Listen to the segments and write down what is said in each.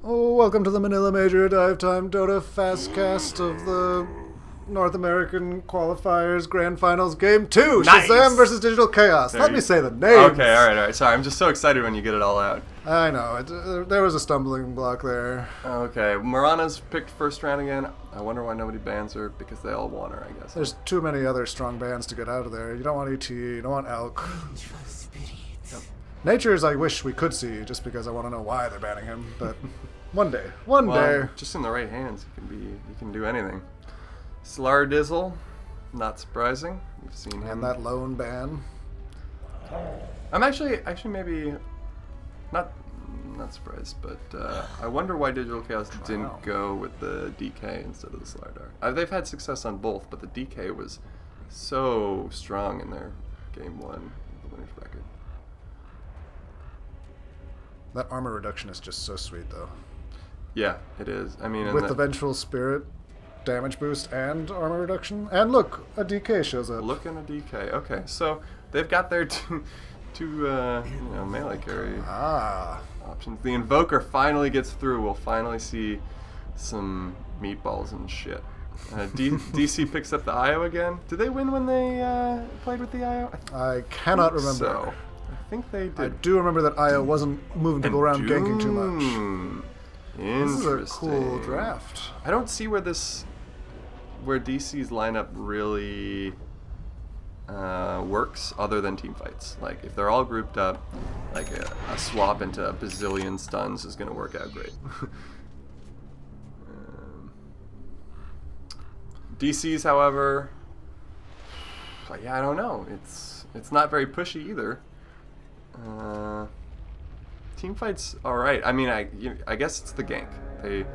Oh, welcome to the Manila Major Dive Time Dota Fastcast of the North American Qualifiers Grand Finals Game 2. Nice. Shazam versus Digital Chaos. Let me say the names. Okay, all right. Sorry, I'm just so excited when you get it all out. I know. There was a stumbling block there. Okay, Marana's picked first round again. I wonder why nobody bans her, because they all want her, I guess. There's too many other strong bands to get out of there. You don't want ET, you don't want Elk. Yep. Nature's I wish we could see, just because I want to know why they're banning him, but one day. Just in the right hands, you can do anything. Slardizzle, not surprising. We've seen him. And that lone ban. I'm actually maybe not surprised, but I wonder why Digital Chaos didn't go with the DK instead of the Slardar. They've had success on both, but the DK was so strong in their game one, the winner's record. That armor reduction is just so sweet, though. Yeah, it is. I mean, with the Vengeful Spirit, damage boost, and armor reduction. And look, a DK shows up. Look in a DK. Okay, so they've got their two melee carry options. The Invoker finally gets through. We'll finally see some meatballs and shit. DC picks up the IO again. Did they win when they played with the IO? I cannot remember. So, I think they did. I do remember that IO wasn't moving to go around ganking too much. Interesting. This is a cool draft. I don't see where DC's lineup really works other than team fights. Like, if they're all grouped up, like a swap into a bazillion stuns is going to work out great. DC's, however, I don't know. It's not very pushy either. Team fights, all right. I mean, I guess it's the gank. They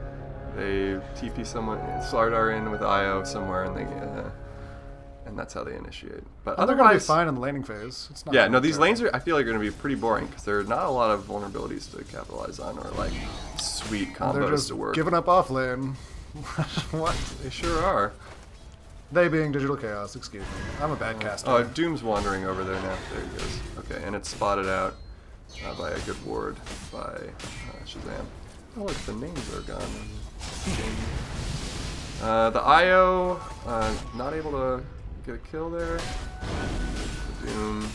TP someone, Slardar in with IO somewhere, and that's how they initiate. But they're going to be fine in the laning phase. It's not these lanes I feel like are going to be pretty boring because there are not a lot of vulnerabilities to capitalize on or like sweet combos they're just to work. Giving up off lane. What? They sure are. They being Digital Chaos, excuse me. I'm a bad caster. Oh, Doom's wandering over there now. There he goes. Okay, and it's spotted out by a good ward by Shazam. Oh, look, the names are gone. The IO, not able to get a kill there. The Doom,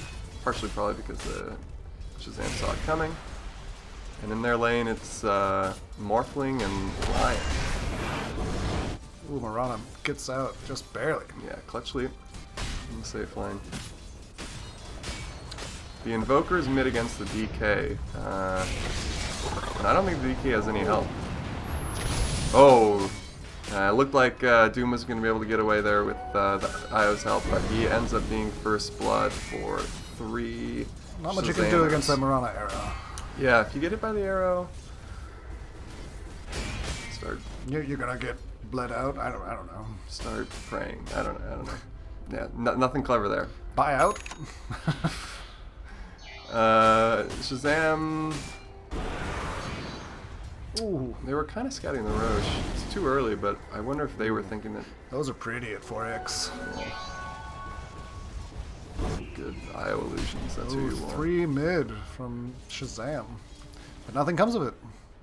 partially probably because the Shazam saw it coming. And in their lane, it's Morphling and Lion. Ooh, Marana gets out just barely. Yeah, clutch leap in the safe lane. The Invoker's mid against the DK. And I don't think the DK has any help. Oh, it looked like Doom was going to be able to get away there with the IO's help, but he ends up being first blood for 3 Not much you can do against that Marana arrow. Yeah, if you get hit by the arrow, You're going to get bled out? I don't know. Start praying. I don't know. Yeah, nothing clever there. Buy out? Shazam. Ooh. They were kind of scouting the Roche. It's too early, but I wonder if they were thinking that. Those are pretty at 4x. Good IO illusions. That's who you want. 3 mid from Shazam. But nothing comes of it.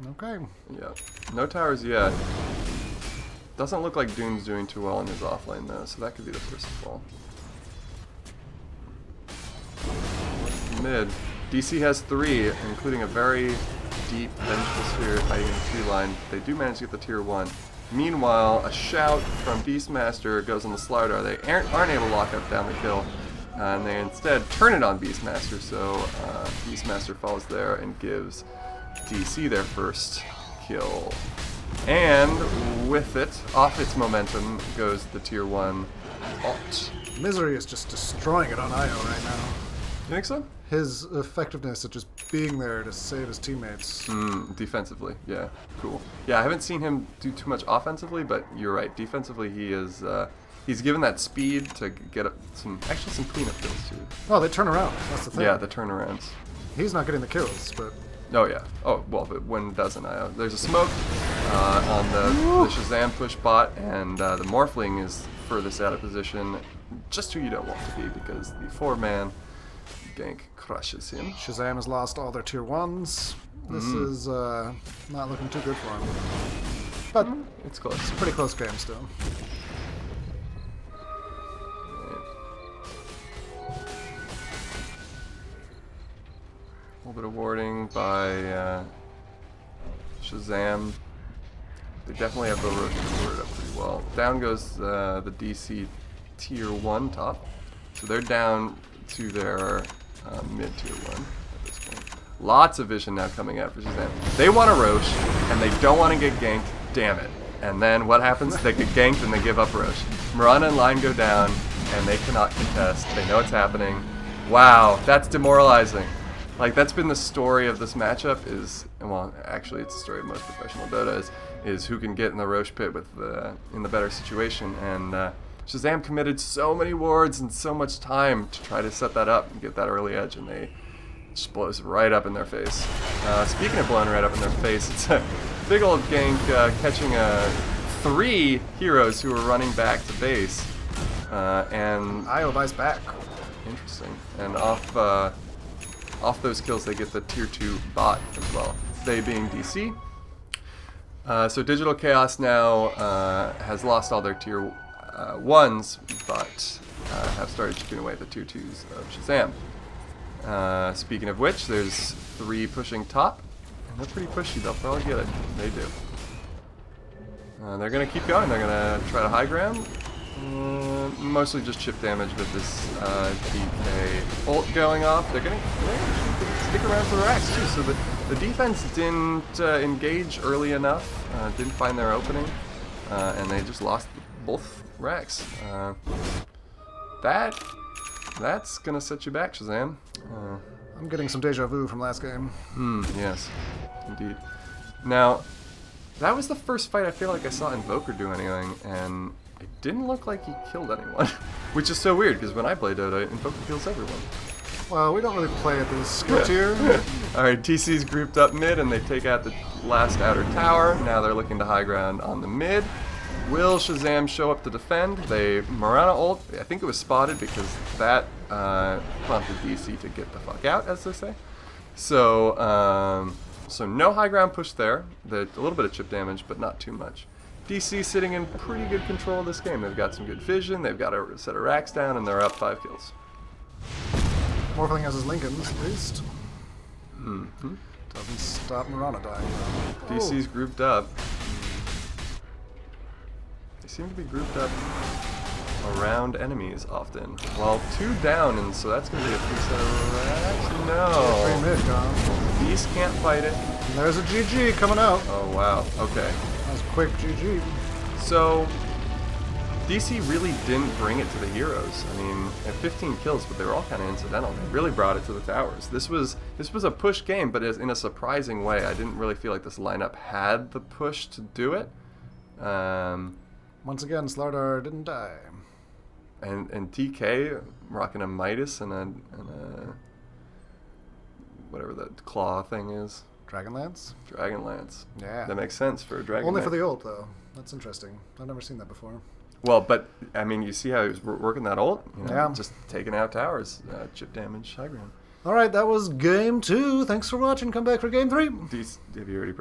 Okay. Yeah. No towers yet. Doesn't look like Doom's doing too well in his offlane though, so that could be the first fall. Mid. DC has 3, including a very deep Vengeful Spirit hiding in the tree line. They do manage to get the tier 1. Meanwhile, a shout from Beastmaster goes on the Slardar. They aren't able to lock up down the kill, and they instead turn it on Beastmaster, so Beastmaster falls there and gives DC their first kill. And with it, off its momentum, goes the tier 1 ult. Misery is just destroying it on IO right now. You think so? His effectiveness at just being there to save his teammates. Defensively, yeah, cool. Yeah, I haven't seen him do too much offensively, but you're right. Defensively, he is. He's given that speed to get up some cleanup kills too. Oh, they turn around. That's the thing. Yeah, the turnarounds. He's not getting the kills, but. Oh yeah. Oh well, but when doesn't I? There's a smoke on the Shazam push bot, and the Morphling is furthest out of position. Just who you don't want to be, because the 4-man gank crushes him. Shazam has lost all their tier 1s. This is not looking too good for him. But It's close. it's a pretty close game still. A little bit of warding by Shazam. They definitely have the Roche warded up pretty well. Down goes the DC tier 1 top. So they're down to their mid tier 1 at this point. Lots of vision now coming out for Shazam. They want a Roche, and they don't want to get ganked. Damn it. And then what happens? They get ganked and they give up Roche. Mirana and Line go down, and they cannot contest. They know it's happening. Wow, that's demoralizing. Like, that's been the story of this matchup is, well, actually it's the story of most professional Dota is who can get in the Roche pit with in the better situation. And Shazam committed so many wards and so much time to try to set that up and get that early edge, and they just blows right up in their face. Speaking of blowing right up in their face, it's a big old gank catching 3 heroes who are running back to base. And Io buys back. interesting. And off those kills, they get the tier 2 bot as well. They being DC. So Digital Chaos now has lost all their tier 1s, but have started chipping away at the tier 2s of Shazam. Speaking of which, there's 3 pushing top, and they're pretty pushy. They'll probably get it. They do. They're going to keep going. They're going to try to high ground. Mostly just chip damage with this DK ult going off. They're going to stick around for the racks too. So the defense didn't engage early enough, didn't find their opening, and they just lost both racks. That's going to set you back, Shazam. I'm getting some deja vu from last game. Yes, indeed. Now, that was the first fight I feel like I saw Invoker do anything, and it didn't look like he killed anyone, which is so weird because when I play Dota, Invoker kills everyone. Well, we don't really play at this skill tier. Alright, TC's grouped up mid and they take out the last outer tower. Now they're looking to high ground on the mid. Will Shazam show up to defend? They Mirana ult. I think it was spotted because that prompted DC to get the fuck out, as they say. So, so no high ground push there. A little bit of chip damage, but not too much. DC sitting in pretty good control of this game. They've got some good vision, they've got a set of racks down, and they're up 5 kills. Morphling has his Lincolns, at least. Doesn't stop Mirana dying. DC's grouped up. They seem to be grouped up around enemies often. Well, 2 down, and so that's going to be a 3 set of racks. No. 3 mid gone. Beast can't fight it. And there's a GG coming out. Oh, wow. Okay. That was a quick GG. So, DC really didn't bring it to the heroes. I mean, they had 15 kills, but they were all kind of incidental. They really brought it to the towers. This was a push game, but in a surprising way. I didn't really feel like this lineup had the push to do it. Once again, Slardar didn't die. And TK rocking a Midas and a whatever that claw thing is. Dragonlance? Dragonlance. Yeah. That makes sense for a Dragon. Only for the ult, though. That's interesting. I've never seen that before. Well, but I mean, you see how he was working that ult? You know, Yeah. just taking out towers, chip damage, high ground. All right, that was game 2. Thanks for watching. Come back for game 3. Have you already?